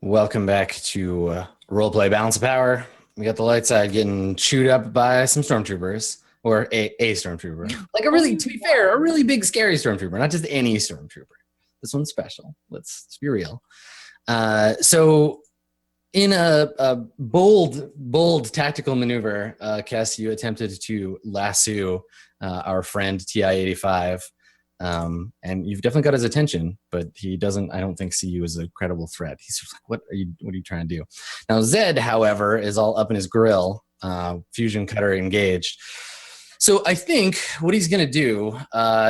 Welcome back to Roleplay Balance of Power. We got the light side getting chewed up by some stormtroopers, or a stormtrooper. Like a really, to be fair, a really big, scary stormtrooper, not just any stormtrooper. This one's special. Let's be real. So in a bold tactical maneuver, Cass, you attempted to lasso our friend TI-85. And you've definitely got his attention, but he doesn't, I don't think, see you as a credible threat. He's just like, what are you trying to do? Now, Zed, however, is all up in his grill, fusion cutter engaged. So I think what he's going to do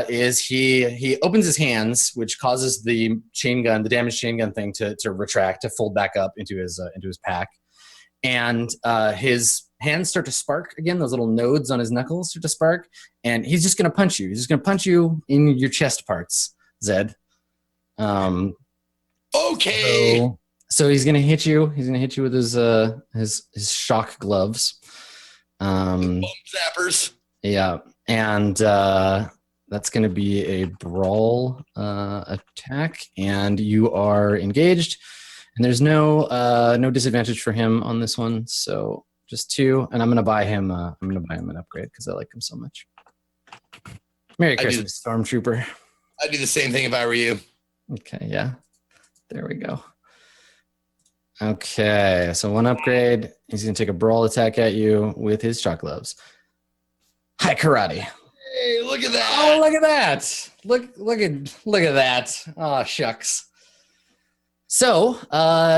is he opens his hands, which causes the chain gun, the damaged chain gun thing to retract, to fold back up into his pack. And his hands start to spark again. Those little nodes on his knuckles start to spark. And he's just going to punch you. He's just going to punch you in your chest parts, Zed. Okay. So he's going to hit you. He's going to hit you with his shock gloves. Bump zappers. Yeah. And that's going to be a brawl attack. And you are engaged. And there's no disadvantage for him on this one. So just 2. And I'm going to buy him an upgrade because I like him so much. Merry Christmas, Stormtrooper. I'd do the same thing if I were you. Okay, yeah. There we go. Okay, so 1 upgrade. He's going to take a brawl attack at you with his shock gloves. Hi, karate. Hey, look at that. Oh, look at that. Look at that. Oh, shucks. So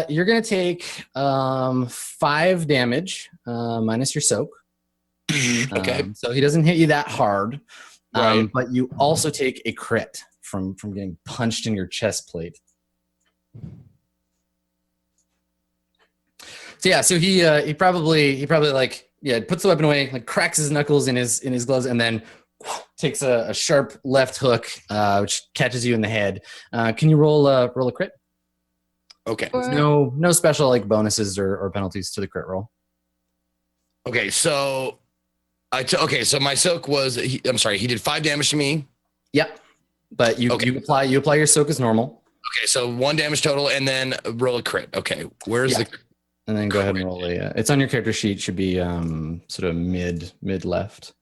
you're going to take 5 damage minus your soak. Okay. So he doesn't hit you that hard. Right. But you also take a crit from getting punched in your chest plate. So yeah, so he probably like puts the weapon away, like cracks his knuckles in his gloves, and then takes a sharp left hook, which catches you in the head. Can you roll a crit? Okay. There's no special like bonuses or penalties to the crit roll. Okay, so so my soak was he did 5 damage to me. Yep. But you apply your soak as normal. Okay, so 1 damage total and then roll a crit. Okay. Where's the and then go ahead and roll it's on your character sheet, should be sort of mid left.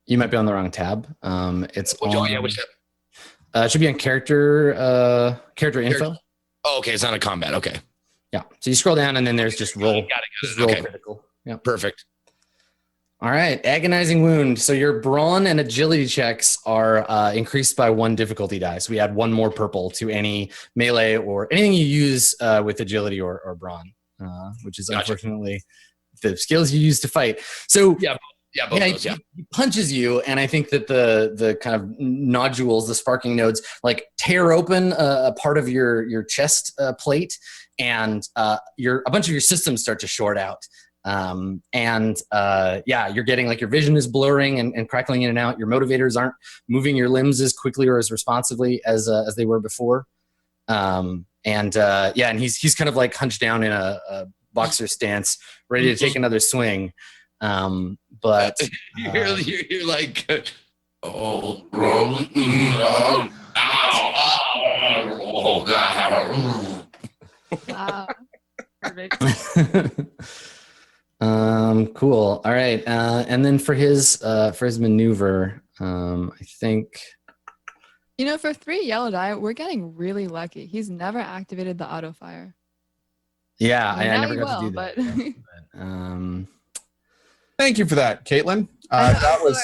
You might be on the wrong tab. It's which tab? It should be on character info. Oh, okay, it's not a combat. Okay. Yeah. So you scroll down and then there's just roll. Got it. Roll Okay. critical. Yeah. Perfect. All right. Agonizing wound. So your brawn and agility checks are increased by 1 difficulty die. So we add 1 more purple to any melee or anything you use with agility or brawn, which is unfortunately the skills you use to fight. So he punches you, and I think that the kind of nodules, the sparking nodes, like tear open a part of your chest plate, and a bunch of your systems start to short out. You're getting like your vision is blurring and crackling in and out. Your motivators aren't moving your limbs as quickly or as responsively as they were before. And he's kind of like hunched down in a boxer stance, ready to take another swing. But you're like, oh, Wow. Perfect. Cool. All right. And then for his maneuver, I think. For 3 yellow die, we're getting really lucky. He's never activated the auto fire. Yeah, I never got to do that. But Thank you for that, Kaitlyn. That was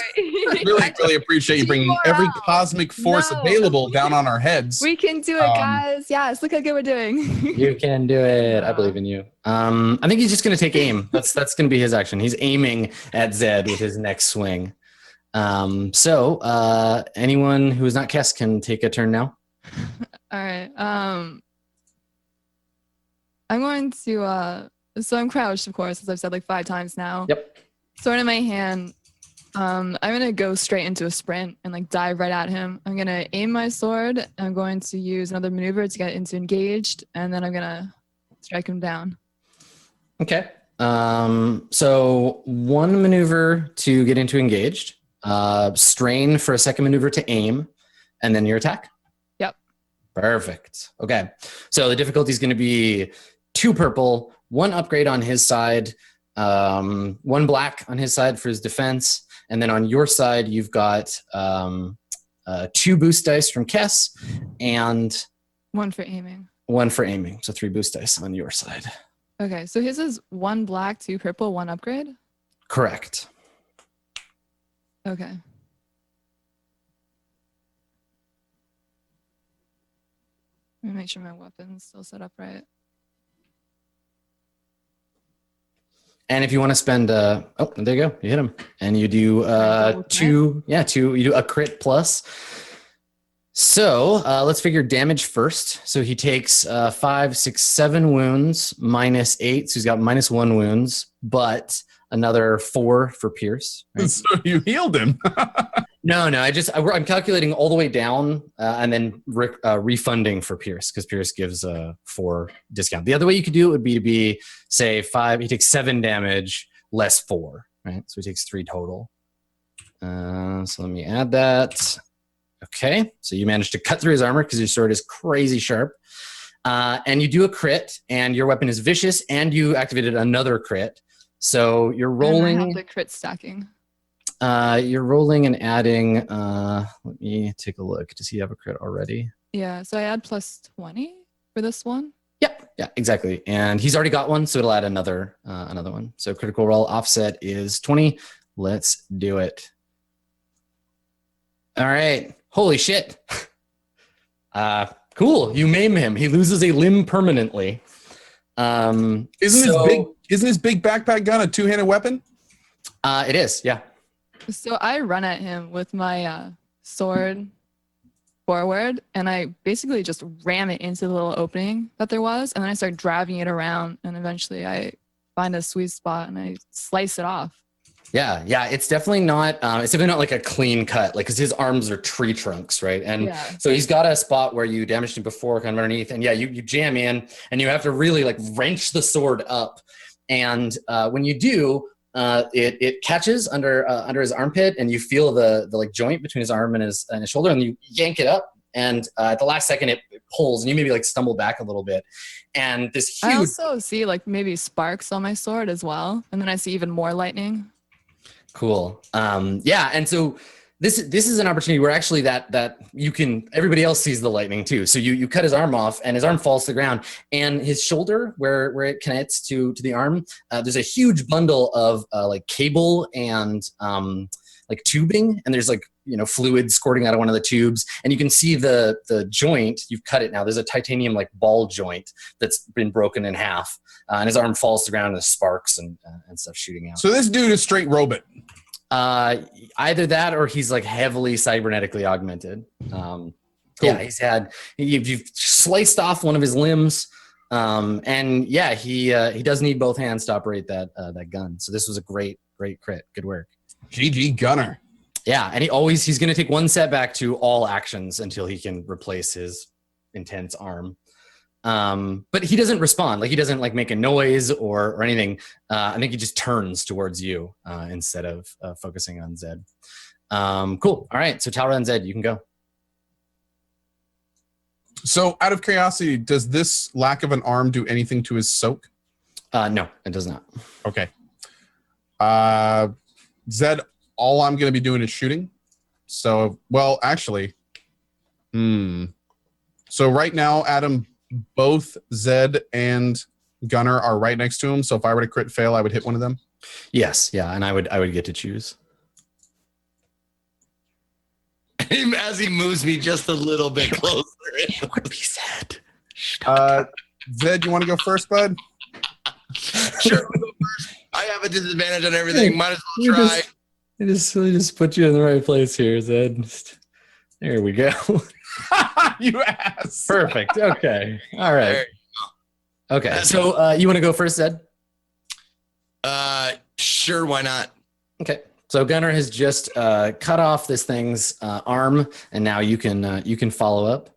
really appreciate you bringing every cosmic force available down on our heads. We can do it, guys. Yes, look how good we're doing. You can do it. I believe in you. I think he's just going to take aim. That's going to be his action. He's aiming at Zed with his next swing. So anyone who is not Kess can take a turn now. All right. I'm going to so I'm crouched, of course, as I've said like 5 times now. Yep. Sword in my hand. I'm gonna go straight into a sprint and like dive right at him. I'm gonna aim my sword. I'm going to use another maneuver to get into engaged, and then I'm gonna strike him down. Okay. So 1 maneuver to get into engaged. Strain for a second maneuver to aim, and then your attack. Yep. Perfect. Okay. So the difficulty is going to be 2 purple, 1 upgrade on his side, 1 black on his side for his defense, and then on your side you've got 2 boost dice from Kess and 1 for aiming. 1 for aiming. So 3 boost dice on your side. Okay, so his is 1 black, 2 purple, 1 upgrade? Correct. Okay. Let me make sure my weapon's still set up right. And if you want to spend, oh, there you go, you hit him, and you do 2, you do a crit plus. So let's figure damage first. So he takes 5, 6, 7 wounds minus 8, so he's got minus 1 wounds, but another 4 for Pierce. Right? So you healed him. No, I'm calculating all the way down and then refunding for Pierce because Pierce gives a 4 discount. The other way you could do it would be to be, say, 5. He takes 7 damage less 4, right? So he takes 3 total. So let me add that. Okay, so you managed to cut through his armor because your sword is crazy sharp. And you do a crit, and your weapon is vicious, and you activated another crit. So you're rolling. I have the crit stacking. You're rolling and adding. Let me take a look. Does he have a crit already? Yeah, so I add plus 20 for this one. Yeah, exactly. And he's already got one, so it'll add another one. So critical roll offset is 20. Let's do it. All right. Holy shit. Cool. You maim him. He loses a limb permanently. Isn't his big backpack gun a 2-handed weapon? It is, yeah. So I run at him with my sword forward, and I basically just ram it into the little opening that there was, and then I start driving it around, and eventually I find a sweet spot and I slice it off. Yeah, it's definitely not. It's definitely not like a clean cut, like because his arms are tree trunks, right? And so he's got a spot where you damaged him before, kind of underneath, and you jam in, and you have to really like wrench the sword up, and when you do, it catches under his armpit, and you feel the like joint between his arm and his shoulder, and you yank it up, and at the last second it pulls, and you maybe like stumble back a little bit, and this huge. I also see like maybe sparks on my sword as well, and then I see even more lightning. Cool. Yeah, and so this is an opportunity where actually that you can, everybody else sees the lightning too. So you cut his arm off, and his arm falls to the ground, and his shoulder where it connects to the arm, there's a huge bundle of like cable and like tubing, and there's like fluid squirting out of one of the tubes, and you can see the joint. You've cut it now. There's a titanium like ball joint that's been broken in half, and his arm falls to the ground, and there's sparks and stuff shooting out. So this dude is straight robot. Either that or he's like heavily cybernetically augmented. Cool. Yeah, you've sliced off one of his limbs, and yeah, he does need both hands to operate that gun. So this was a great crit. Good work. GG Gunner. Yeah, and he's going to take 1 setback to all actions until he can replace his intense arm. But he doesn't respond. Like he doesn't like make a noise or anything. I think he just turns towards you instead of focusing on Zed. Cool. All right. So Talra and Zed, you can go. So out of curiosity, does this lack of an arm do anything to his soak? No, it does not. Okay. Zed, all I'm going to be doing is shooting. So, well, actually, so right now, Adam, both Zed and Gunner are right next to him. So if I were to crit fail, I would hit one of them. Yes, yeah, and I would get to choose. As he moves me just a little bit closer. It would be Zed. Zed, you want to go first, bud? Sure, I'll go first. I have a disadvantage on everything. Might as well try. We just put you in the right place here, Zed. There we go. You ass. Perfect. Okay. All right. Okay. So you want to go first, Zed? Sure. Why not? Okay. So Gunner has just cut off this thing's arm, and now you can follow up.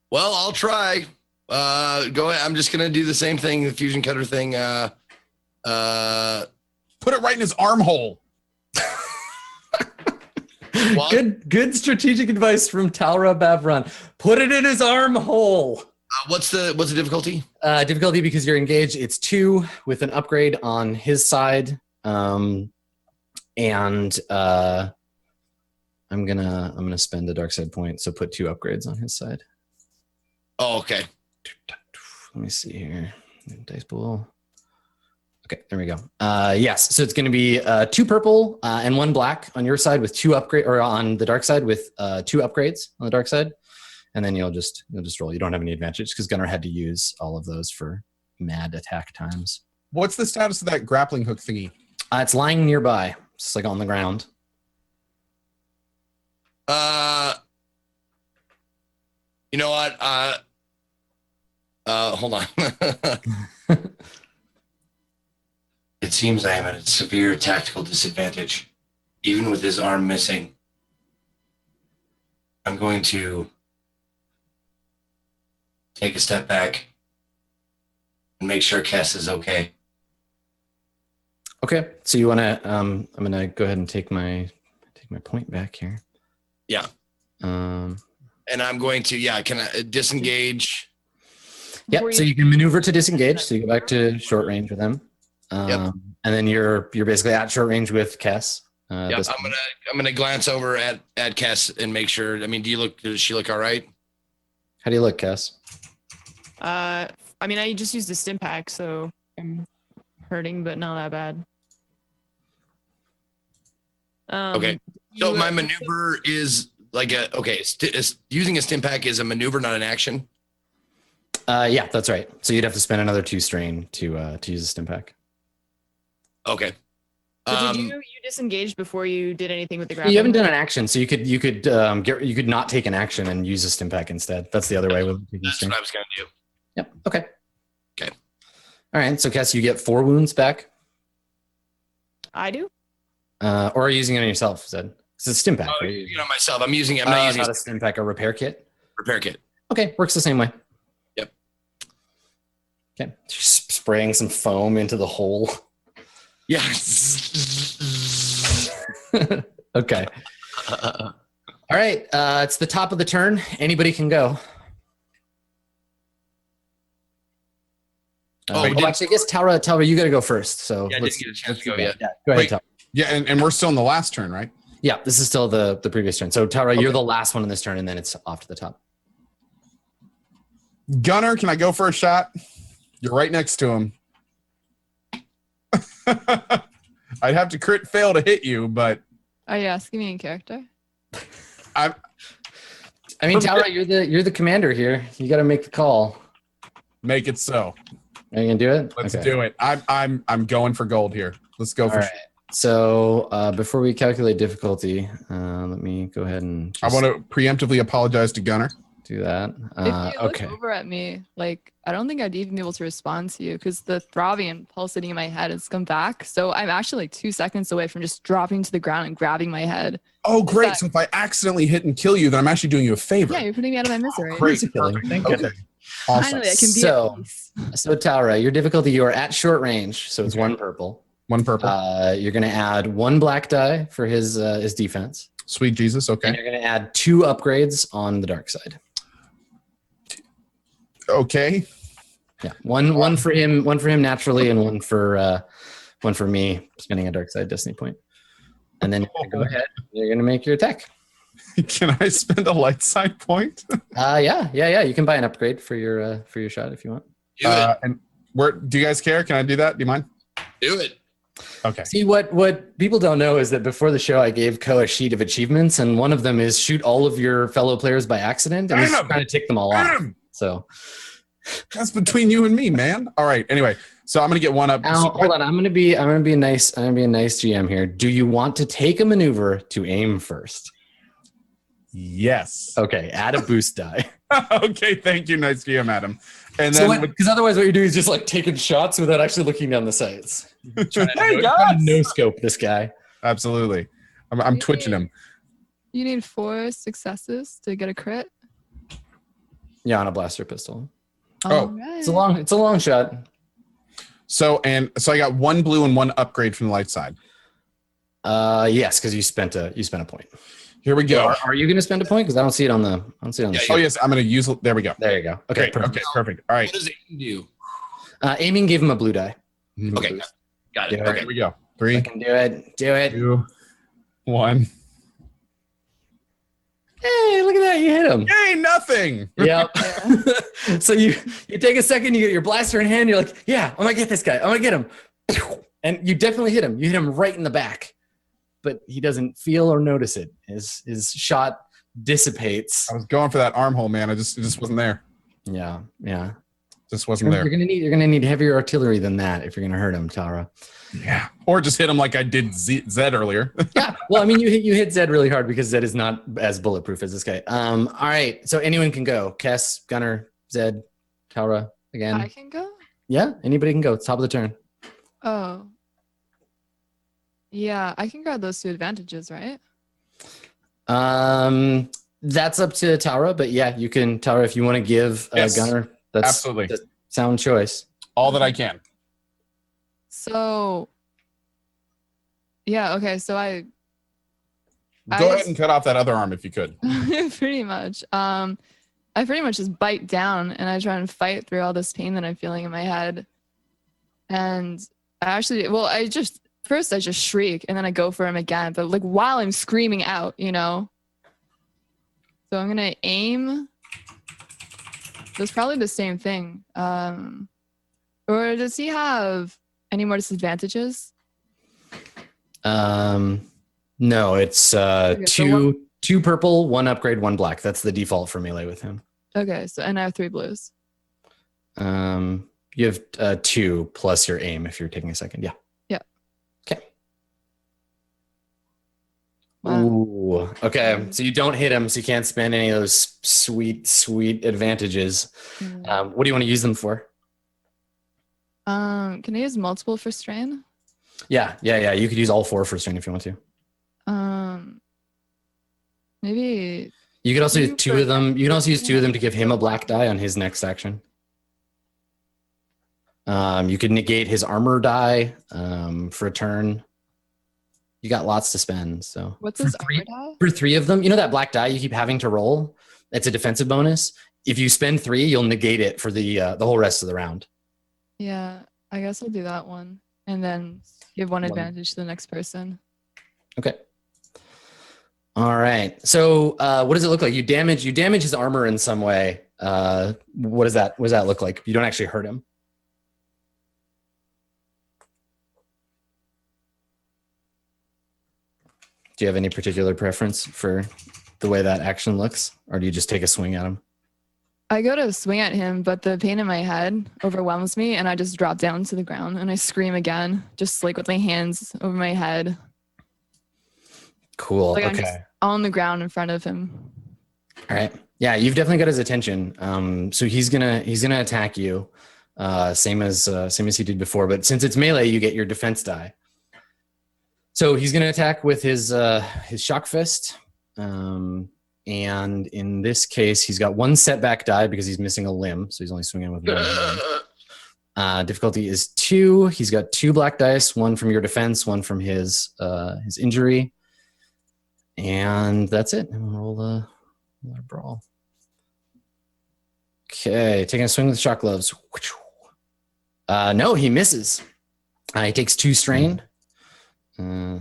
Well, I'll try. Go ahead. I'm just gonna do the same thing, the fusion cutter thing. Put it right in his armhole. What? Good strategic advice from Talra Bavron. Put it in his armhole. What's the difficulty? Difficulty because you're engaged. It's 2 with an upgrade on his side. I'm gonna spend a dark side point, so put 2 upgrades on his side. Oh, okay. Let me see here. Dice pool. Okay, there we go. Yes, so it's going to be 2 purple and 1 black on your side with 2 upgrade, or on the dark side with 2 upgrades on the dark side, and then you'll just roll. You don't have any advantage because Gunnar had to use all of those for mad attack times. What's the status of that grappling hook thingy? It's lying nearby, just like on the ground. You know what? Hold on. It seems I am at a severe tactical disadvantage, even with his arm missing. I'm going to take a step back and make sure Kess is okay. Okay, so you want to? I'm gonna go ahead and take my point back here. Yeah. And I'm going to can I disengage? Yep. So you can maneuver to disengage. So you go back to short range with him. Yep. And then you're basically at short range with Kess. I'm gonna glance over at Kess and make sure. I mean, does she look all right? How do you look, Kess? I just used a stim pack, so I'm hurting, but not that bad. Okay. So my maneuver is like using a stim pack is a maneuver, not an action. Yeah, that's right. So you'd have to spend another 2 strain to use a stim pack. Okay. But did you disengaged before you did anything with the grappling? You haven't done an action, so you could not take an action and use a stim pack instead. That's the other way. That's what I was gonna do. Yep. Okay. Okay. All right. So Kess, you get 4 wounds back. I do. Or are you using it on yourself? Zed? It's a stim pack. Oh, Right? you know myself. I'm not using not a stim pack. A repair kit. Repair kit. Okay, works the same way. Yep. Okay. Just spraying some foam into the hole. Yeah. Okay. All right. It's the top of the turn. Anybody can go. Actually, I guess Talra, you got to go first. So Yeah, I didn't get a chance to go yet. Yeah, go ahead, Wait. Talra. Yeah, and we're still in the last turn, right? Yeah, this is still the previous turn. So Talra, you're Okay. the last one in this turn, and then it's off to the top. Gunnar, can I go for a shot? You're right next to him. I'd have to crit fail to hit you, but Are you asking me in character? I mean, Talra, you're the commander here. You got to make the call. make it so. Are you gonna do it? Let's Okay. do it. I'm going for gold here. Let's go All for right. So before we calculate difficulty, let me go ahead and I want to preemptively apologize to Gunnar. do that. If you look Okay. over at me, like, I don't think I'd even be able to respond to you because the throbbing and pulsating in my head has come back. So I'm actually like 2 seconds away from just dropping to the ground and grabbing my head. Oh, great. that- So if I accidentally hit and kill you, then I'm actually doing you a favor. Yeah, you're putting me out of my misery. Great. It's a killing. Perfect. Thank Okay. you. Awesome. Finally, I can be So- at peace. So Talra, your difficulty, you are at short range, so it's Okay. 1 purple. One purple. You're gonna add 1 black die for his defense, Sweet Jesus. and Okay. you're gonna add 2 upgrades on the dark side. Okay. Yeah, one for him naturally, and one for me spending a dark side destiny point. And then go ahead. You're gonna make your attack. Can I spend a light side point? Yeah. You can buy an upgrade for your shot if you want. Do it. And where do you guys care? Can I do that? Do you mind? Do it. Okay. See, what people don't know is that before the show, I gave Ko a sheet of achievements, and one of them is shoot all of your fellow players by accident, and he's Damn. trying to tick them all off. Damn. So That's between you and me, man. All right. Anyway, so I'm gonna get one up. now, hold on. I'm gonna be a nice GM here. Do you want to take a maneuver to aim first? Yes. Okay, add a boost die. Okay. Thank you. Nice GM, Adam. And So then because otherwise, what you're doing is just like taking shots without actually looking down the sights. Trying Hey, to guys. no scope this guy. absolutely, I'm twitching him. You need 4 successes to get a crit. Yeah, on a blaster pistol. Oh. Alright. It's a long shot. So I got 1 blue and 1 upgrade from the light side. Yes, because you spent a point. Here we go. Are you going to spend a point? Because I don't see it on the. Oh yes, I'm going to use. There we go. There you go. Okay. Great. Perfect. Okay. Perfect. All right. What does it do? Aiming gave him a blue die. Okay, got it. Yeah. Okay. Here we go. I 3, can do it. Do it. 2, 1. Hey, look at that! You hit him. Yay! Nothing. Yep. So you take a second, you get your blaster in hand, you're like, yeah, I'm gonna get this guy. I'm gonna get him. And you definitely hit him. You hit him right in the back, but he doesn't feel or notice it. His shot dissipates. I was going for that armhole, man. It just wasn't there. Yeah. Just wasn't there. You're gonna need heavier artillery than that if you're gonna hurt him, Tara. Yeah. Or just hit him like I did Zed earlier. Yeah. Well, I mean, you hit Zed really hard because Zed is not as bulletproof as this guy. All right. So anyone can go. Kess, Gunner, Zed, Tara again. I can go? Yeah. Anybody can go. It's top of the turn. Oh. Yeah, I can grab those 2 advantages, right? That's up to Tara, but yeah, you can, Tara, if you want to give Yes. Gunner. That's Absolutely. a sound choice. All that I can. So, yeah, okay, so I Go ahead and cut off that other arm if you could. pretty much, I pretty much just bite down and I try and fight through all this pain that I'm feeling in my head. And first I just shriek and then I go for him again, but like while I'm screaming out, you know? So I'm gonna aim. It's probably the same thing. Or does he have any more disadvantages? No, it's Okay, so two purple, 1 upgrade, 1 black. That's the default for melee with him. Okay, so and I have 3 blues. You have 2 plus your aim if you're taking a second. Yeah. Yeah. Okay. Wow. Ooh. Okay. So you don't hit him, so you can't spend any of those sweet advantages. What do you want to use them for? Can I use multiple for strain? Yeah. You could use all 4 for strain if you want to. Maybe You could also use 2 2 for of them. You can also use 2 of them to give him a extra black die on his next action. You could negate his armor die for a turn. You got lots to spend. So What's his armor die? for 3 of them, you know that black die you keep having to roll? It's a defensive bonus. If you spend 3, you'll negate it for the whole rest of the round. Yeah, I guess I'll do that one. And then give 1 advantage to the next person. Okay. All right. So what does it look like? You damage his armor in some way. What does that look like? You don't actually hurt him. Do you have any particular preference for the way that action looks? Or do you just take a swing at him? I go to swing at him, but the pain in my head overwhelms me and I just drop down to the ground and I scream again, just like with my hands over my head. Cool. Like okay. I'm just on the ground in front of him. All right. Yeah, you've definitely got his attention. So he's gonna attack you, same as he did before. But since it's melee, you get your defense die. So he's gonna attack with his shock fist, and in this case, he's got 1 setback die because he's missing a limb, so he's only swinging with 1 limb. Difficulty is 2. He's got 2 black dice, 1 from your defense, 1 from his injury, and that's it. And we'll roll a brawl. Okay, taking a swing with shock gloves. No, he misses. He takes 2 strain.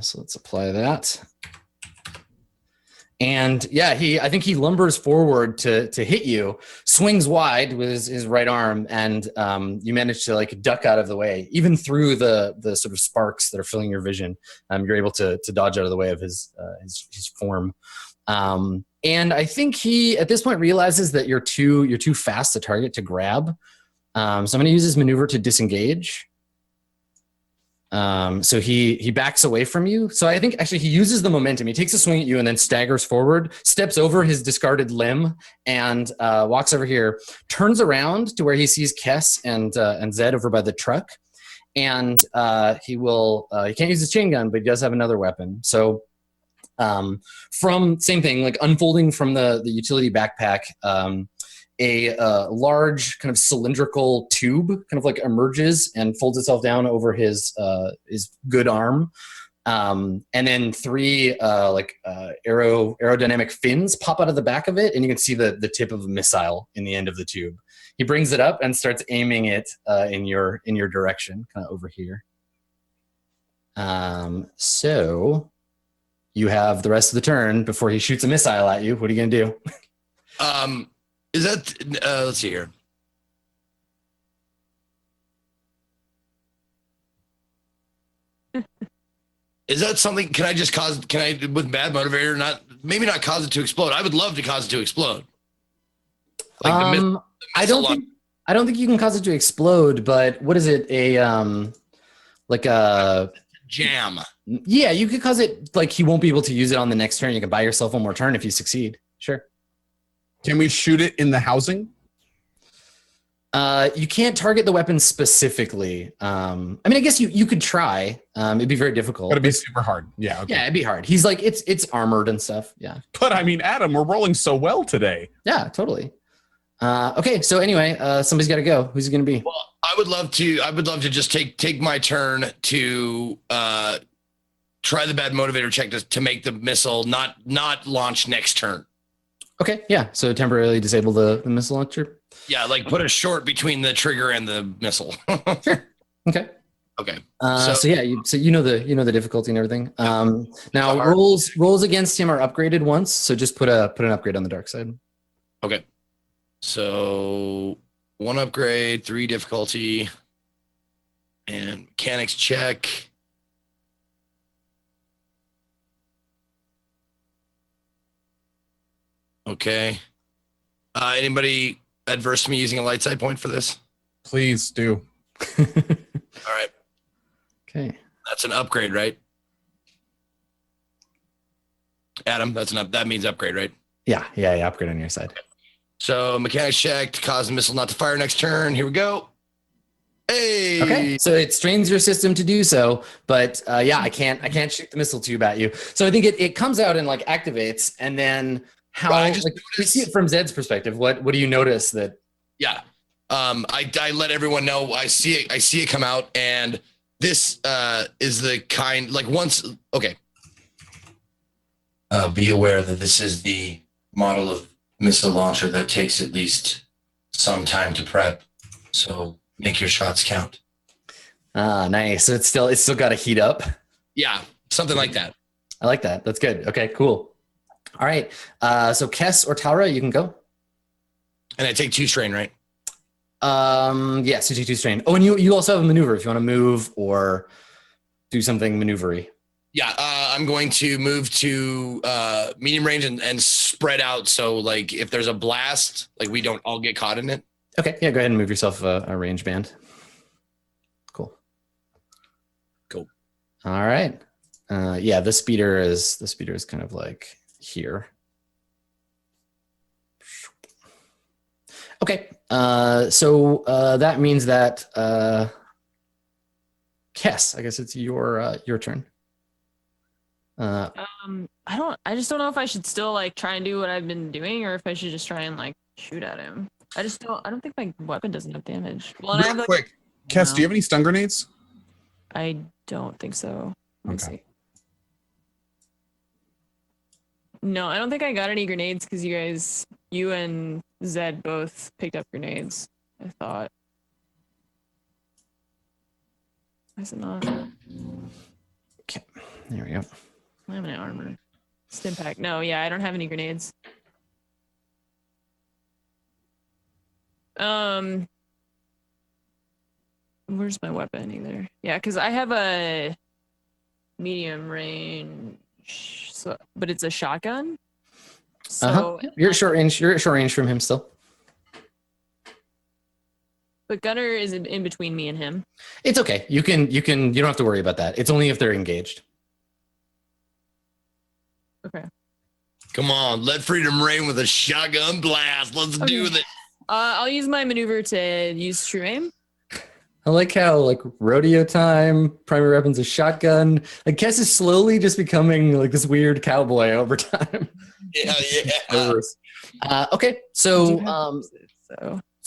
So let's apply that. And yeah, I think he lumbers forward to hit you, swings wide with his right arm, and you manage to like duck out of the way, even through the sort of sparks that are filling your vision. You're able to dodge out of the way of his form. And I think he at this point realizes that you're too fast to target to grab. So I'm going to use his maneuver to disengage. So he backs away from you. So I think actually he uses the momentum. He takes a swing at you and then staggers forward, steps over his discarded limb, and walks over here, turns around to where he sees Kess and Zed over by the truck. And he can't use his chain gun, but he does have another weapon. So from same thing, like unfolding from the utility backpack, a large kind of cylindrical tube kind of like emerges and folds itself down over his good arm. And then 3 aerodynamic fins pop out of the back of it, and you can see the tip of a missile in the end of the tube. He brings it up and starts aiming it in your direction, kind of over here. So you have the rest of the turn before he shoots a missile at you. What are you gonna do? Is that let's see here. Is that something? Can I with bad motivator maybe not cause it to explode? I would love to cause it to explode. Like I don't think you can cause it to explode, but what is it? Like a jam. Yeah, you could cause it like he won't be able to use it on the next turn. You can buy yourself one more turn if you succeed. Sure. Can we shoot it in the housing? You can't target the weapon specifically. I mean, I guess you could try. It'd be very difficult. But it'd be super hard. Yeah. Okay. Yeah, it'd be hard. He's like it's armored and stuff. Yeah. But I mean, Adam, we're rolling so well today. Yeah, totally. Okay, so anyway, somebody's got to go. Who's it going to be? Well, I would love to just take my turn to try the bad motivator check to make the missile not launch next turn. Okay, yeah. So temporarily disable the missile launcher. Yeah, like put a short between the trigger and the missile. Sure. Okay. Okay. So yeah, you know the difficulty and everything. Now rolls against him are upgraded once, so just put an upgrade on the dark side. Okay. So 1 upgrade, 3 difficulty, and mechanics check. Okay. Anybody adverse to me using a light side point for this? Please do. All right. Okay. That's an upgrade, right? Adam, that means upgrade, right? Yeah. Upgrade on your side. So mechanics check to cause the missile not to fire next turn. Here we go. Hey. Okay. So it strains your system to do so, but yeah, I can't shoot the missile tube at you. So I think it comes out and like activates, and then how we see it from Zed's perspective. What do you notice that? Yeah. I let everyone know I see it come out, and this is the kind like once okay. Be aware that this is the model of missile launcher that takes at least some time to prep. So make your shots count. Nice. So it's still got to heat up. Yeah, something like that. I like that. That's good. Okay, cool. All right. So Kess or Tara, you can go. And I take 2 strain, right? Yes, you take 2 strain. Oh, and you also have a maneuver if you want to move or do something maneuvery. Yeah, I'm going to move to medium range and spread out. So like if there's a blast, like we don't all get caught in it. Okay. Yeah, go ahead and move yourself a range band. Cool. All right. Yeah, the speeder is kind of like here. Okay. So that means that Kess, I guess it's your turn. I just don't know if I should still like try and do what I've been doing, or if I should just try and like shoot at him. I don't think my weapon does enough damage. Well, and I have, like, quick, Kess, do you have any stun grenades? I don't think so. Let me see. No, I don't think I got any grenades because you and Zed both picked up grenades, I thought. Why is it not? Okay, there we go. I have an armor. Stim pack. No, yeah, I don't have any grenades. Where's my weapon either? Yeah, because I have a medium range, but it's a shotgun. So You're at short range. You're at short range from him still. But Gunner is in between me and him. It's okay. You don't have to worry about that. It's only if they're engaged. Okay. Come on, let freedom reign with a shotgun blast. Let's do this. I'll use my maneuver to use true aim. I like how like rodeo time, primary weapon's a shotgun. Like Kess is slowly just becoming like this weird cowboy over time. Yeah. Okay, so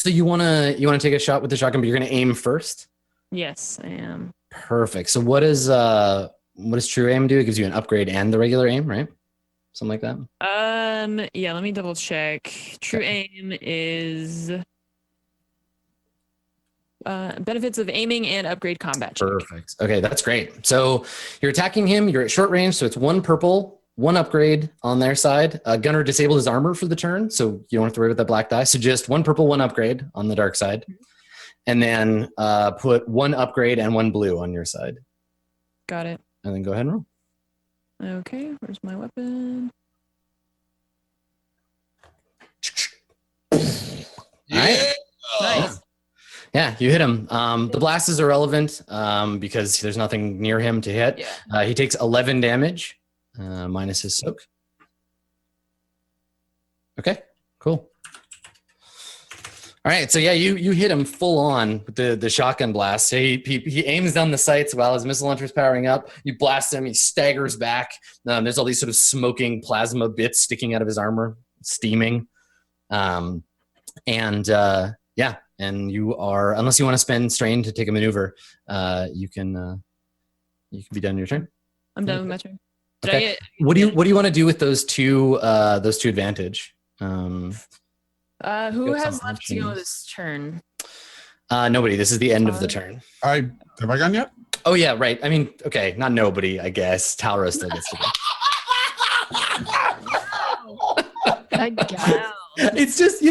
you wanna take a shot with the shotgun, but you're gonna aim first? Yes, I am. Perfect. So what is what does true aim do? It gives you an upgrade and the regular aim, right? Something like that. Yeah, let me double check. True aim is benefits of aiming and upgrade combat check. Perfect. Okay, that's great. So you're attacking him. You're at short range, so it's 1 purple, 1 upgrade on their side. Gunner disabled his armor for the turn, so you don't have to worry about that black die. So just 1 purple, 1 upgrade on the dark side, and then put 1 upgrade and 1 blue on your side. Got it. And then go ahead and roll. Okay, where's my weapon? All right. Nice. Yeah, you hit him. The blast is irrelevant because there's nothing near him to hit. Yeah. He takes 11 damage minus his soak. Okay, cool. All right, so yeah, you hit him full on with the shotgun blast. So he aims down the sights while his missile launcher is powering up. You blast him, he staggers back. There's all these sort of smoking plasma bits sticking out of his armor, steaming. And you are, unless you want to spend strain to take a maneuver, you can be done your turn. I'm done with my turn. Okay. What do you want to do with those two advantage? Who has left to go this turn? Nobody. This is the end of the turn. Have I gone yet? Oh yeah, right. I mean, okay, not nobody, I guess. Talra still gets to go. I guess. It's just,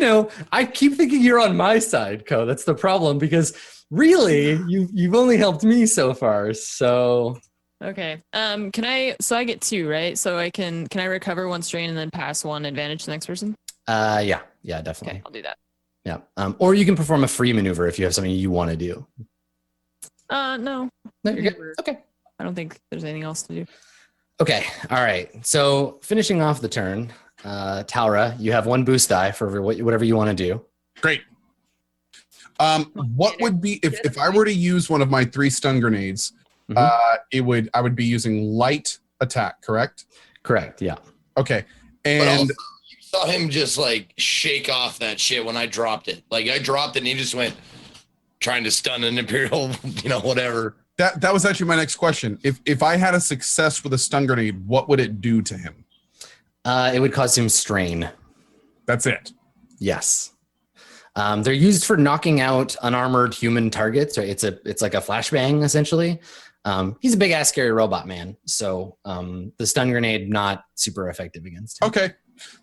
I keep thinking you're on my side, Ko. That's the problem, because really, you've only helped me so far. So okay. So I get 2, right? So can I recover 1 strain and then pass 1 advantage to the next person? Yeah, definitely. Okay, I'll do that. Yeah. Or you can perform a free maneuver if you have something you want to do. No. No, you're good. Okay. I don't think there's anything else to do. Okay. All right. So finishing off the turn, Talra, you have 1 boost die for whatever you want to do. Great. What would be if I were to use one of my 3 stun grenades? Mhm. I would be using light attack, correct? Correct. Yeah. Okay. But And also, you saw him just like shake off that shit when I dropped it. Like I dropped it and he just went trying to stun an Imperial, whatever. that was actually my next question. If I had a success with a stun grenade, what would it do to him? It would cause him strain. That's it. Yes. They're used for knocking out unarmored human targets. Right? It's like a flashbang essentially. He's a big ass scary robot man, so the stun grenade not super effective against him. Okay.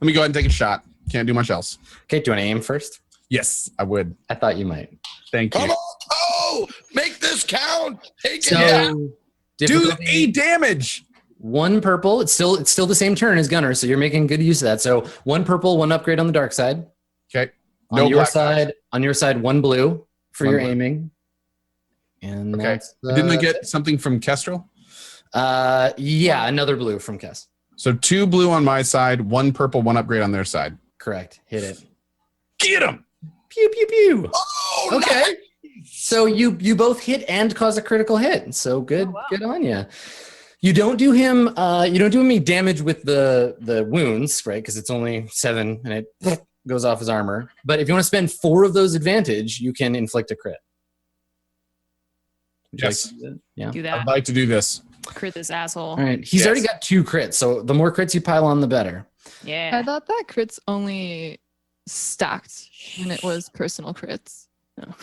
Let me go ahead and take a shot. Can't do much else. Okay, do you want to aim first? Yes, I would. I thought you might. Thank you. Come on, Ko! Make this count. Take it So down. Do difficulty 8 damage. 1 purple. It's still the same turn as Gunner, so you're making good use of that. So 1 purple, 1 upgrade on the dark side. Okay. On your black side, dice. 1 blue for 1 your blue. aiming. And Okay. that's, Didn't I get something from Kestrel? Yeah, another blue from Kess. So 2 blue on my side, 1 purple, 1 upgrade on their side. Correct. Hit it. Get him. Pew pew pew. Oh, Okay. nice. So you both hit and cause a critical hit. So good, Oh, wow. good on you. You don't do him any damage with the wounds, right? Because it's only 7 and it goes off his armor. But if you want to spend 4 of those advantage, you can inflict a crit. Would you like Yes. to do that? Yeah. Do that. I'd like to do this. Crit this asshole. All right. He's already got 2 crits, so the more crits you pile on, the better. Yeah. I thought that crits only stacked when it was personal crits. No.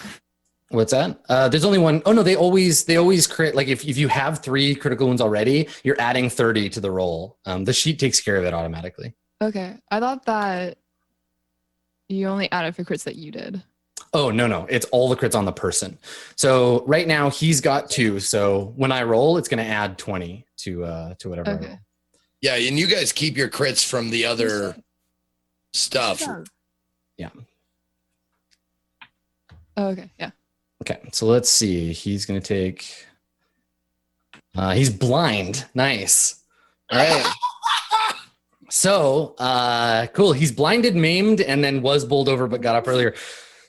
What's that? There's only 1. Oh no, they always crit. Like if you have 3 critical wounds already, you're adding 30 to the roll. The sheet takes care of it automatically. Okay. I thought that you only added for crits that you did. Oh no, it's all the crits on the person. So right now he's got 2. So when I roll, it's going to add 20 to whatever. I Okay. roll. Yeah, and you guys keep your crits from the other stuff. Yeah. Oh, okay. Yeah. Okay. So let's see. He's going to take. He's blind. Nice. All right. So cool. He's blinded, maimed, and then was bowled over, but got up earlier.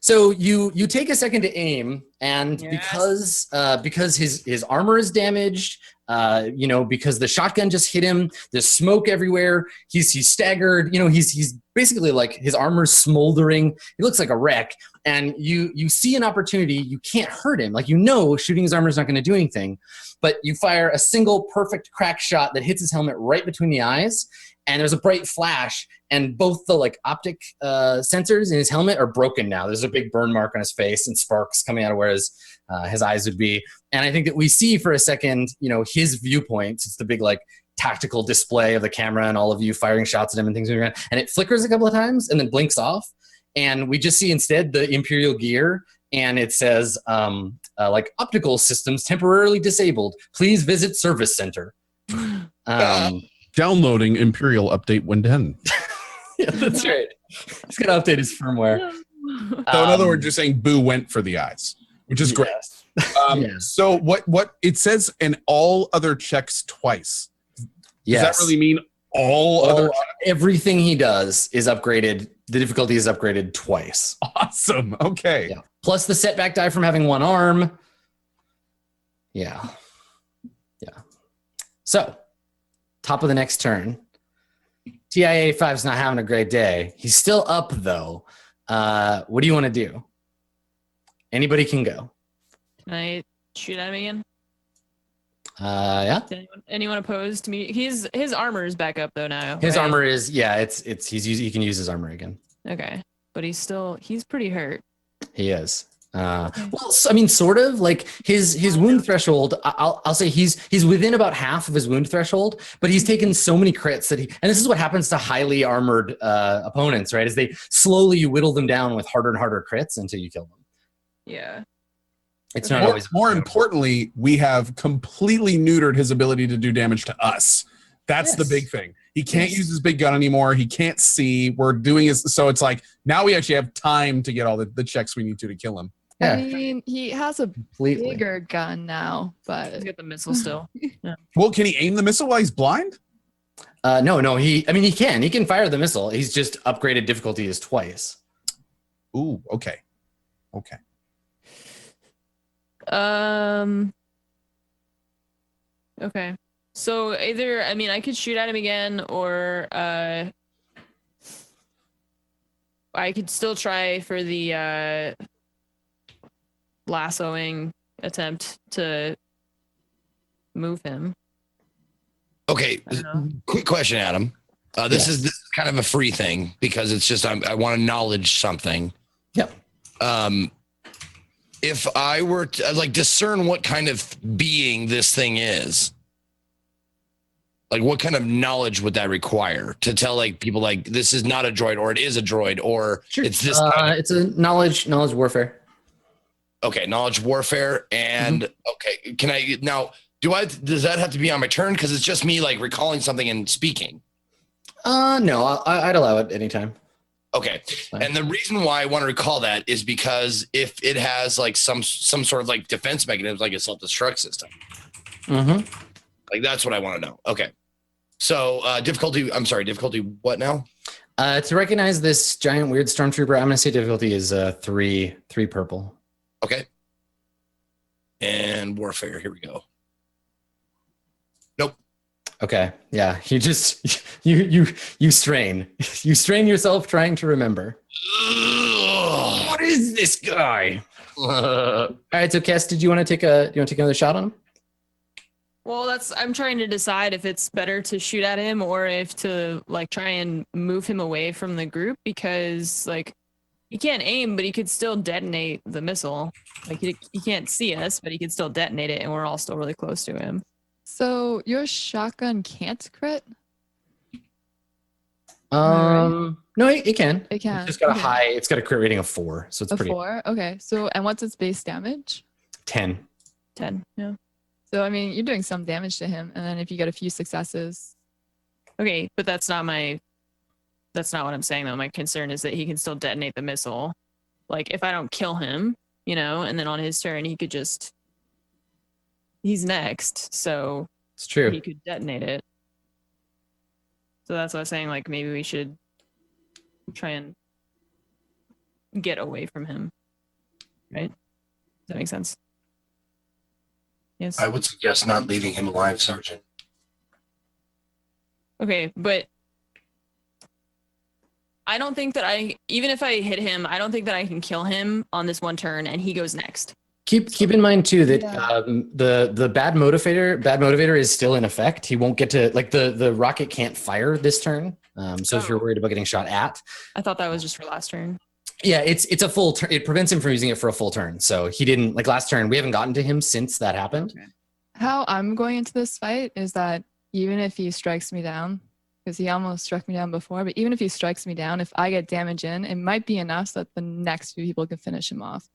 So you take a second to aim, and Yes. because his armor is damaged, because the shotgun just hit him, there's smoke everywhere. He's staggered. He's basically like his armor's smoldering. He looks like a wreck, and you see an opportunity. You can't hurt him. Like, you know, shooting his armor is not going to do anything, but you fire a single perfect crack shot that hits his helmet right between the eyes, and there's a bright flash, and both the like optic sensors in his helmet are broken now. There's a big burn mark on his face and sparks coming out of where his eyes would be. And I think that we see for a second, you know, his viewpoint. It's the big like tactical display of the camera and all of you firing shots at him and things like that. And it flickers a couple of times and then blinks off. And we just see instead the Imperial gear, and it says like optical systems temporarily disabled. Please visit service center. Downloading Imperial update when done. Yeah, that's right. He's gonna update his firmware. So in other words, you're saying Boo went for the eyes, which is great. Yes. So what it says in all other checks twice. Does that really mean everything he does is upgraded? The difficulty is upgraded twice. Awesome. Okay. Yeah. Plus the setback die from having one arm. Yeah. So, top of the next turn. TI-85's not having a great day. He's still up though. What do you want to do? Anybody can go. Can I shoot at him again? Yeah. Anyone opposed to me? His armor is back up though now. His right? armor is he can use his armor again. Okay, but he's pretty hurt. He is. Well, I mean, sort of like his wound threshold. I'll say he's within about half of his wound threshold, but he's taken so many crits that and this is what happens to highly armored opponents, right? Is they slowly whittle them down with harder and harder crits until you kill them. Yeah. It's not always more importantly, we have completely neutered his ability to do damage to us. That's the big thing. He can't use his big gun anymore. He can't see. We're doing his, so it's like now we actually have time to get all the checks we need to kill him. Yeah. I mean, he has a bigger gun now, but He's got the missile still. Yeah. Well, can he aim the missile while he's blind? No. He can fire the missile. He's just upgraded difficulty is twice. Ooh, okay. Okay. So either, I mean, I could shoot at him again, or I could still try for the lassoing attempt to move him. Okay, quick question, Adam. This is kind of a free thing because it's just I want to knowledge something. Yep. If I were to like discern what kind of being this thing is, like what kind of knowledge would that require to tell like people like this is not a droid or it is a droid or it's this kind of... It's a knowledge warfare. Okay, knowledge warfare. And okay, can I now does that have to be on my turn? Because it's just me like recalling something and speaking. No, I'd allow it anytime. Okay. And the reason why I want to recall that is because if it has like some sort of like defense mechanism, like a self-destruct system. Like that's what I want to know. Okay. So difficulty what now? To recognize this giant weird stormtrooper, I'm gonna say difficulty is 3 purple. Okay. And warfare, here we go. Nope. Okay. Yeah. You just you strain. You strain yourself trying to remember. What is this guy? All right. So, Kes, do you want to take another shot on him? Well, I'm trying to decide if it's better to shoot at him or if to like try and move him away from the group, because like he can't aim, but he could still detonate the missile. Like he can't see us, but he could still detonate it, and we're all still really close to him. So your shotgun can't crit? No, it can. It can. It's just got it's got a crit rating of 4, so it's a pretty. 4? Okay. So, and what's its base damage? 10. 10. Yeah. So, I mean, you're doing some damage to him, and then if you get a few successes. Okay, but that's not what I'm saying though. My concern is that he can still detonate the missile. Like if I don't kill him, and then on his turn he's next, so it's true. He could detonate it. So that's what I was saying. Like maybe we should try and get away from him. Right? Does that make sense? Yes. I would suggest not leaving him alive, Sergeant. Okay, but I don't think that even if I hit him, I don't think that I can kill him on this one turn, and he goes next. Keep in mind too that the bad motivator is still in effect. He won't get to like the rocket can't fire this turn. So if you're worried about getting shot at, I thought that was just for last turn. Yeah, it's a full turn. It prevents him from using it for a full turn. So he didn't like last turn. We haven't gotten to him since that happened. Okay. How I'm going into this fight is that even if he strikes me down, because he almost struck me down before, but even if he strikes me down, if I get damage in, it might be enough so that the next few people can finish him off.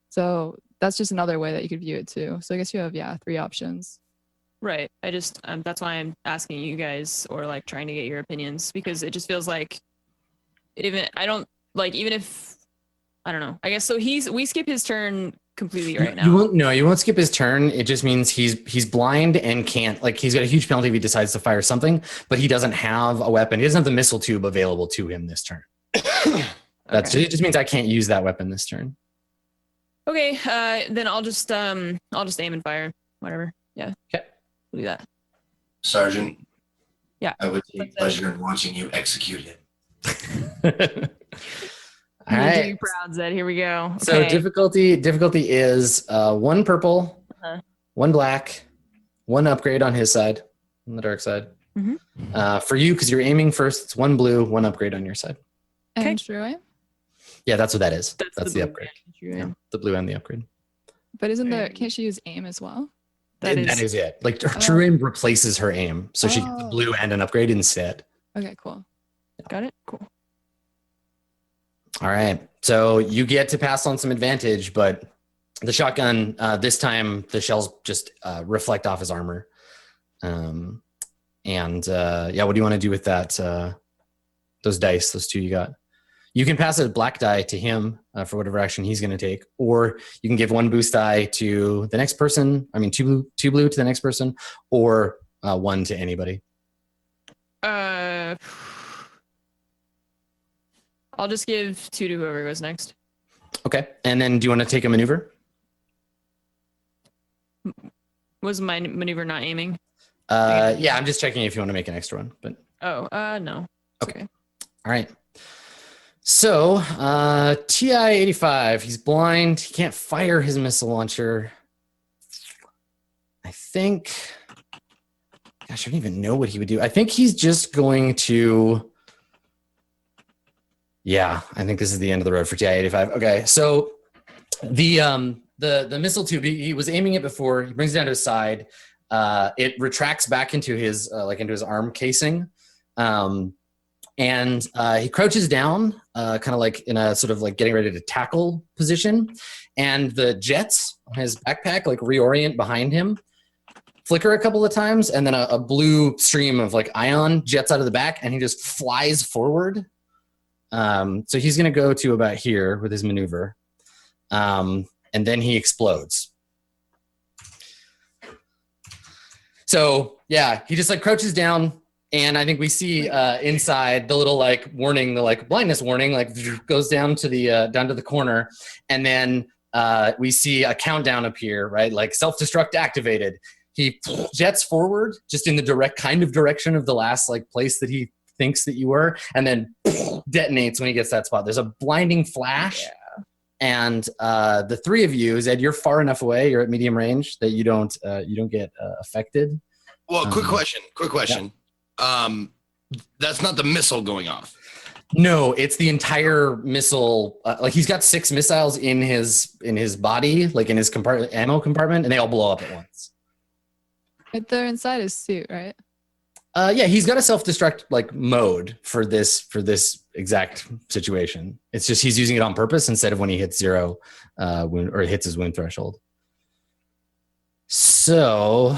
So that's just another way that you could view it too. So I guess you have 3 options. Right. I just that's why I'm asking you guys, or like trying to get your opinions, because it just feels like even if I don't know. I guess so. We skip his turn completely right now. You won't skip his turn. It just means he's blind and can't, like, he's got a huge penalty if he decides to fire something, but he doesn't have a weapon. He doesn't have the missile tube available to him this turn. It just means I can't use that weapon this turn. Okay, then I'll just aim and fire. Whatever. Yeah. Okay. We'll do that. Sergeant. Yeah. I would take pleasure in watching you execute him. All right. Do you proud, Zed. Here we go. Okay. So difficulty is 1 purple, 1 black, 1 upgrade on his side, on the dark side. Mm-hmm. For you, because you're aiming first, it's 1 blue, 1 upgrade on your side. And true aim? Yeah, that's what that is. That's the blue upgrade. Yeah, the blue and the upgrade. But can't she use aim as well? That is it. Like her true aim replaces her aim. So she gets the blue and an upgrade instead. Okay, cool. Got it? Cool. All right. So you get to pass on some advantage, but the shotgun, this time the shells just reflect off his armor. What do you want to do with that? Those dice, those 2 you got. You can pass a black die to him for whatever action he's going to take, or you can give 1 boost die to the next person. I mean, two blue to the next person, or 1 to anybody. I'll just give 2 to whoever goes next. Okay. And then do you want to take a maneuver? Was my maneuver not aiming? Yeah, I'm just checking if you want to make an extra one. But no. Okay. All right. So, TI-85, he's blind. He can't fire his missile launcher. I think, gosh, I don't even know what he would do. I think he's just going to, I think this is the end of the road for TI-85. Okay, so the missile tube, he was aiming it before. He brings it down to his side. It retracts back into his arm casing. And he crouches down, kind of like in a sort of like getting ready to tackle position. And the jets on his backpack like reorient behind him, flicker a couple of times, and then a blue stream of like ion jets out of the back, and he just flies forward. So he's going to go to about here with his maneuver. And then he explodes. So yeah, he just like crouches down. And I think we see inside the little like warning, the like blindness warning, like goes down to the corner, and then we see a countdown appear, right? Like self-destruct activated. He jets forward, just in the direction of the last like place that he thinks that you were, and then detonates when he gets that spot. There's a blinding flash, and the 3 of you, Zed, you're far enough away. You're at medium range that you don't get affected. Well, quick question. Yeah. That's not the missile going off. No, it's the entire missile. Like he's got 6 missiles in his body, like in his ammo compartment, and they all blow up at once. But they're inside his suit, right? Yeah, he's got a self-destruct like mode for this exact situation. It's just he's using it on purpose instead of when he hits 0 wound or hits his wound threshold. So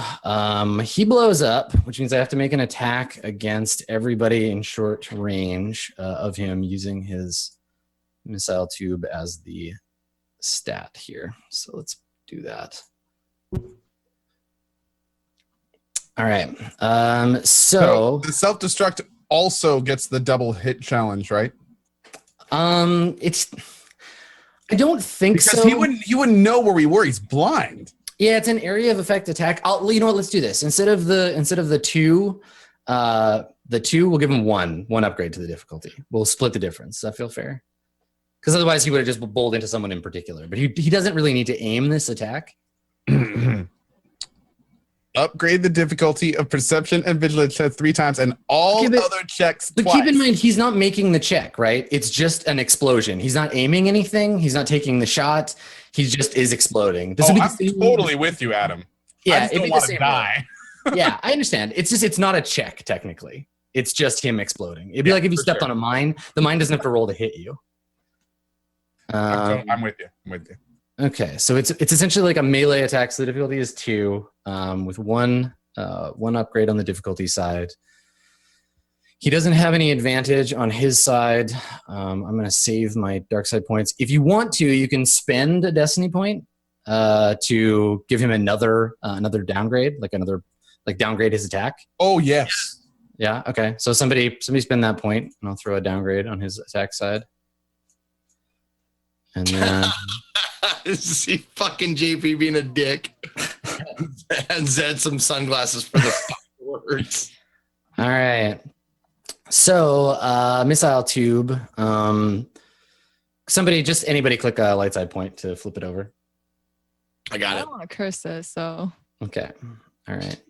he blows up, which means I have to make an attack against everybody in short range of him using his missile tube as the stat here. So let's do that. All right. So the self-destruct also gets the double hit challenge, right? I don't think because so. He wouldn't know where we were. He's blind. Yeah, it's an area of effect attack. You know what? Let's do this instead of the 2. The 2, we'll give him one upgrade to the difficulty. We'll split the difference. Does that feel fair? Because otherwise he would have just bowled into someone in particular. But he doesn't really need to aim this attack. Upgrade the difficulty of perception and vigilance checks 3 times and all other checks But twice. keep in mind, he's not making the check, right? It's just an explosion. He's not aiming anything. He's not taking the shot. He just is exploding. This would be I'm totally with you, Adam. Yeah, I just don't want to same die. Yeah, I understand. It's not a check technically. It's just him exploding. It'd be like if you stepped on a mine. The mine doesn't have to roll to hit you. I'm with you. Okay, so it's essentially like a melee attack. So the difficulty is 2, with one upgrade on the difficulty side. He doesn't have any advantage on his side. I'm going to save my dark side points. If you want to, you can spend a destiny point to give him another downgrade, like downgrade his attack. Oh yes. Yeah. Okay. So somebody spend that point, and I'll throw a downgrade on his attack side. And then See fucking JP being a dick. And Zed some sunglasses for the words. all right. So missile tube. Anybody click a light side point to flip it over. I got I it. don't want to curse this, so Okay. All right.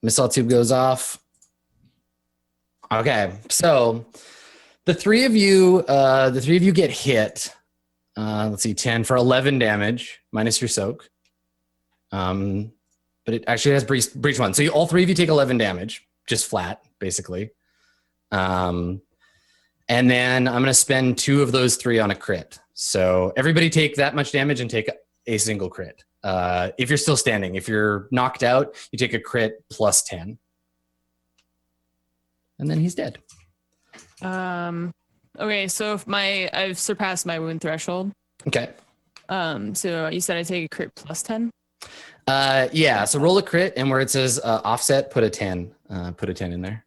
Missile tube goes off. Okay. So the three of you get hit. Let's see, 10 for 11 damage minus your soak. But it actually has breach 1. So all 3 of you take 11 damage, just flat, basically. And then I'm going to spend 2 of those 3 on a crit. So everybody take that much damage and take a single crit. If you're still standing, if you're knocked out, you take a crit plus 10. And then he's dead. Okay, so if I've surpassed my wound threshold. Okay. So you said I take a crit plus 10? Yeah, so roll a crit, and where it says offset, put a 10. Put a 10 in there.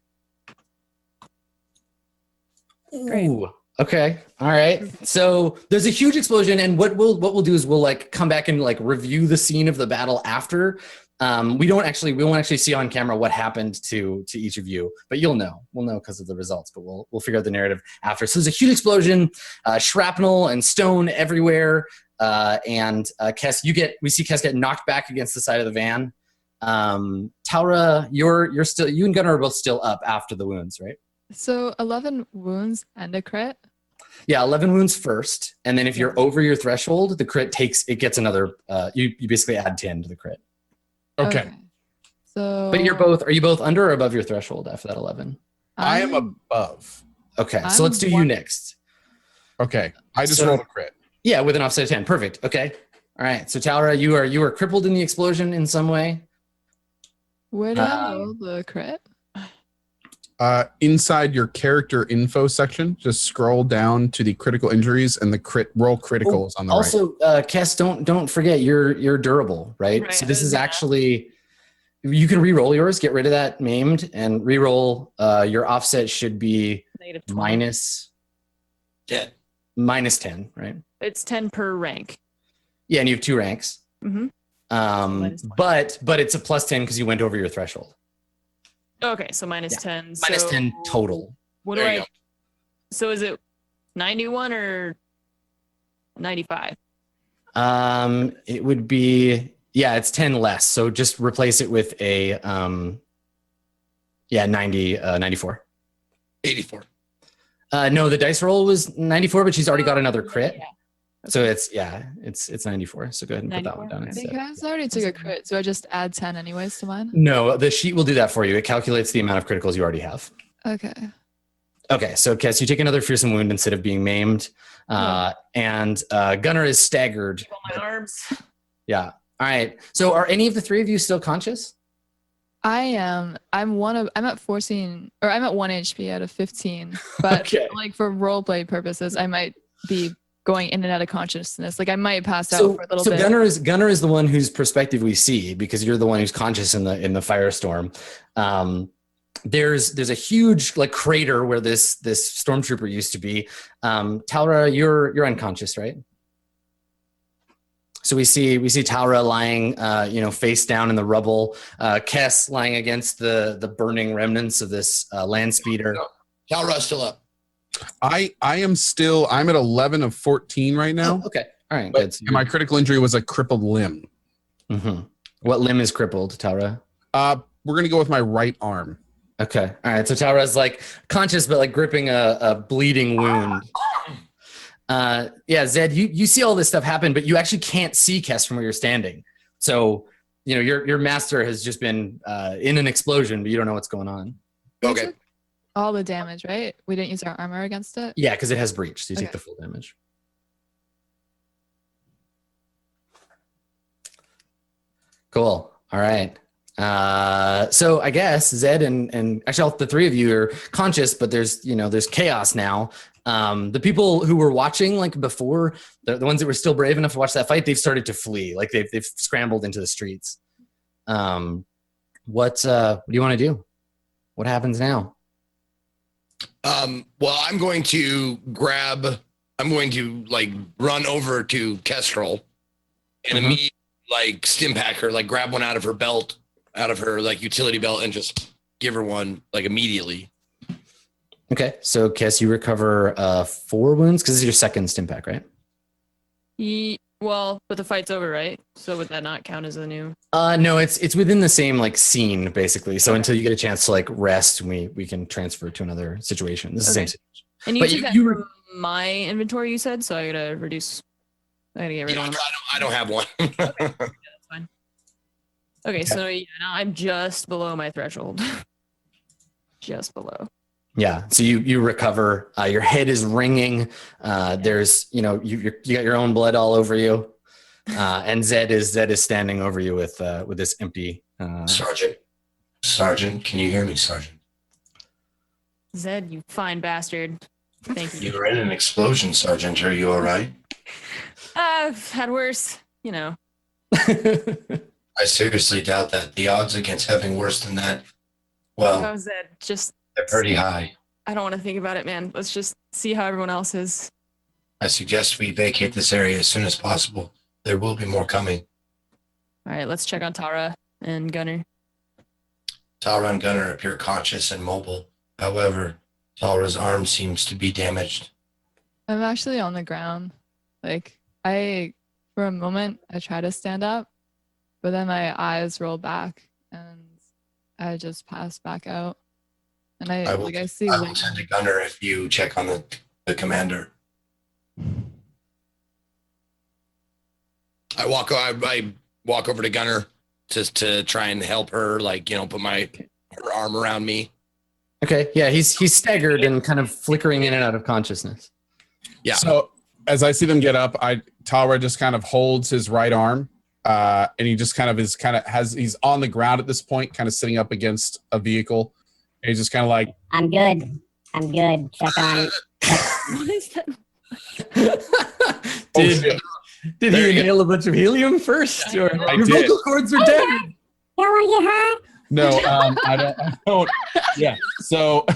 Great. Ooh, okay. All right. So there's a huge explosion, and what we'll do is we'll like come back and like review the scene of the battle after. We won't actually see on camera what happened to each of you, but we'll know because of the results, but we'll figure out the narrative after. So there's a huge explosion, shrapnel and stone everywhere. And Kess, we see Kess get knocked back against the side of the van. Taura, you're still, you and Gunnar are both still up after the wounds, right? so 11 wounds and a crit. Yeah, 11 wounds first, and then if you're over your threshold, the crit gets another. You basically add 10 to the crit. Okay. So But are you both under or above your threshold after that 11? I am above. Okay, so let's do you next. Okay. I just rolled a crit. Yeah, with an offset of 10. Perfect. Okay. All right. So Taura, you are crippled in the explosion in some way. Where do I roll the crit? Inside your character info section, just scroll down to the critical injuries and the roll criticals on the right. Also, Kess, don't forget you're durable, right? Right, So this is yeah. actually, you can re-roll yours, get rid of that maimed, and re-roll. Your offset should be Negative 20. minus 10, right? It's 10 per rank. Yeah, and you have 2 ranks. Mm-hmm. Minus 20. But it's a plus 10 because you went over your threshold. Okay, so minus 10. Minus so 10 total. What There do you I? go. So is it 91 or 95? It would be, it's 10 less. So just replace it with a 94. 84. No, the dice roll was 94, but she's already got another crit. Yeah. So it's 94. So go ahead and put that one 94, down okay. instead. Because I already took a crit, so I just add 10 anyways to mine. No, the sheet will do that for you. It calculates the amount of criticals you already have. Okay. Okay, so Kess, you take another fearsome wound instead of being maimed. And Gunnar is staggered. All my arms. Yeah. All right. So are any of the 3 of you still conscious? I am. I'm at 14, or I'm at 1 HP out of 15. But Okay. like for roleplay purposes, I might be going in and out of consciousness. Like I might pass out for a little bit. Gunnar is the one whose perspective we see because you're the one who's conscious in the firestorm. There's a huge like crater where this stormtrooper used to be. Talra, you're unconscious, right? So we see Taura lying, face down in the rubble. Kess lying against the burning remnants of this land speeder. Talra's still up. I'm at 11 of 14 right now. Oh, okay. All right. But Good. So my critical injury was a crippled limb. Mm-hmm. What limb is crippled, Taura? We're gonna go with my right arm. Okay. All right. So Taura's like conscious, but like gripping a bleeding wound. Zed, you see all this stuff happen, but you actually can't see Kess from where you're standing. So, your master has just been in an explosion, but you don't know what's going on. Okay. All the damage, right? We didn't use our armor against it. Yeah, because it has breach, so you Okay. take the full damage. Cool. All right. So I guess Zed and actually all the three of you are conscious, but there's chaos now. The people who were watching like before, the ones that were still brave enough to watch that fight, they've started to flee. Like they've scrambled into the streets. What do you want to do? What happens now? Well, I'm going to like run over to Kestrel and immediately like stim pack her, like grab one out of her belt, out of her like utility belt, and just give her one like immediately. Okay, so Kess, you recover 4 wounds because this is your second stim pack, right? Well, but the fight's over, right? So would that not count as a new? No, it's within the same like scene basically. So until you get a chance to like rest, we can transfer to another situation. This is the same situation. And you But took that from my inventory, you said, so I gotta reduce. I gotta get rid of them. I don't have one. Yeah, that's fine. Okay, so now I'm just below my threshold. Just below. Yeah. So you recover. Your head is ringing. There's you got your own blood all over you, and Zed is standing over you with this empty. Sergeant, can you hear me, Sergeant? Zed, you fine bastard. Thank you. You were in an explosion, Sergeant. Are you all right? I've had worse, I seriously doubt that. The odds against having worse than that, well, Oh, Zed, just they're pretty high. I don't want to think about it, man. Let's just see how everyone else is. I suggest we vacate this area as soon as possible. There will be more coming. All right, let's check on Tara and Gunner. Tara and Gunner appear conscious and mobile. However, Tara's arm seems to be damaged. I'm actually on the ground. Like for a moment, I try to stand up, but then my eyes roll back and I just pass back out. And I will see. tend to Gunner if you check on the commander. I walk over to Gunner to try and help her, like, put her arm around me. Okay. Yeah. He's staggered and kind of flickering in and out of consciousness. Yeah. So as I see them get up, Tara just kind of holds his right arm, and he just he's on the ground at this point, kind of sitting up against a vehicle. And he's just kind of like, I'm good. Check on. What is that? Did he inhale a bunch of helium first? Or I your did. vocal cords are dead. You want to get high? No, I don't. Yeah. So,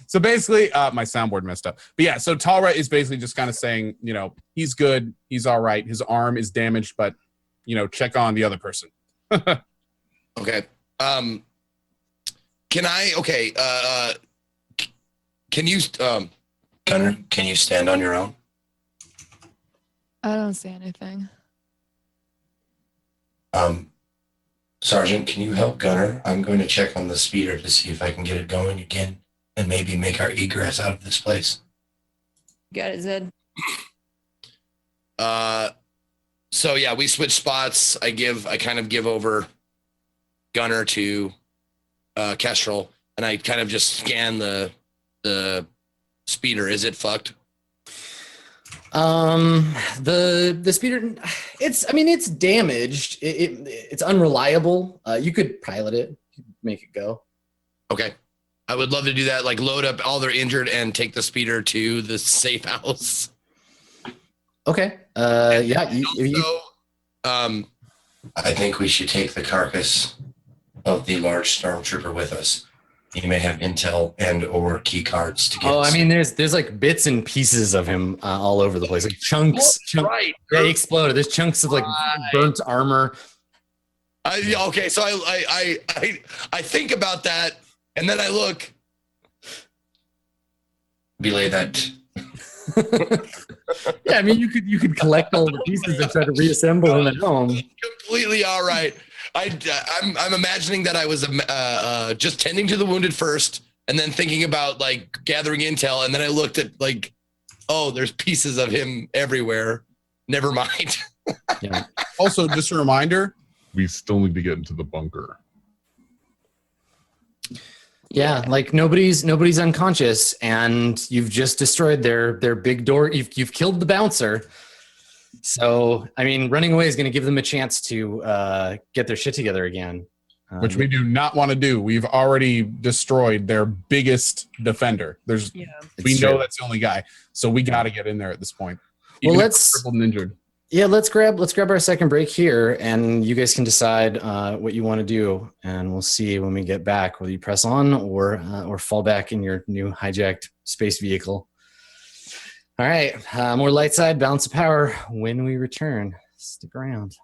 so basically, my soundboard messed up. But yeah, so Tara is basically just kind of saying, he's good, he's all right. His arm is damaged, but check on the other person. Okay. Can I? Okay. Can you? Gunner, can you stand on your own? I don't see anything. Sergeant, can you help Gunner? I'm going to check on the speeder to see if I can get it going again and maybe make our egress out of this place. Got it, Zed. So yeah, we switch spots. I kind of give over Gunner to Kestrel, and I kind of just scan the speeder. Is it fucked? The speeder, it's damaged. It's unreliable. You could pilot it, make it go. Okay. I would love to do that. Like load up all their injured and take the speeder to the safe house. Okay. Yeah. I think we should take the carcass of the large stormtrooper with us. You may have intel and or key cards to get. Oh, I mean, there's like bits and pieces of him all over the place, like chunks. Right. Yeah, he exploded. There's chunks of like burnt armor. Okay, so I think about that, and then I look. Belay that. Yeah, I mean, you could collect all the pieces and try to reassemble him at home. Completely all right. I'm imagining that I was just tending to the wounded first, and then thinking about like gathering intel, and then I looked at like, oh, there's pieces of him everywhere. Never mind. Yeah. Also, just a reminder, we still need to get into the bunker. Yeah, like nobody's unconscious, and you've just destroyed their big door. You've killed the bouncer. So, I mean, running away is going to give them a chance to get their shit together again. Which we do not want to do. We've already destroyed their biggest defender. We know that's the only guy. So we got to get in there at this point. Well, Even if let's we're crippled and injured. Yeah, let's grab our second break here, and you guys can decide what you want to do, and we'll see when we get back whether you press on or fall back in your new hijacked space vehicle. All right, more light side, balance of power when we return. Stick around.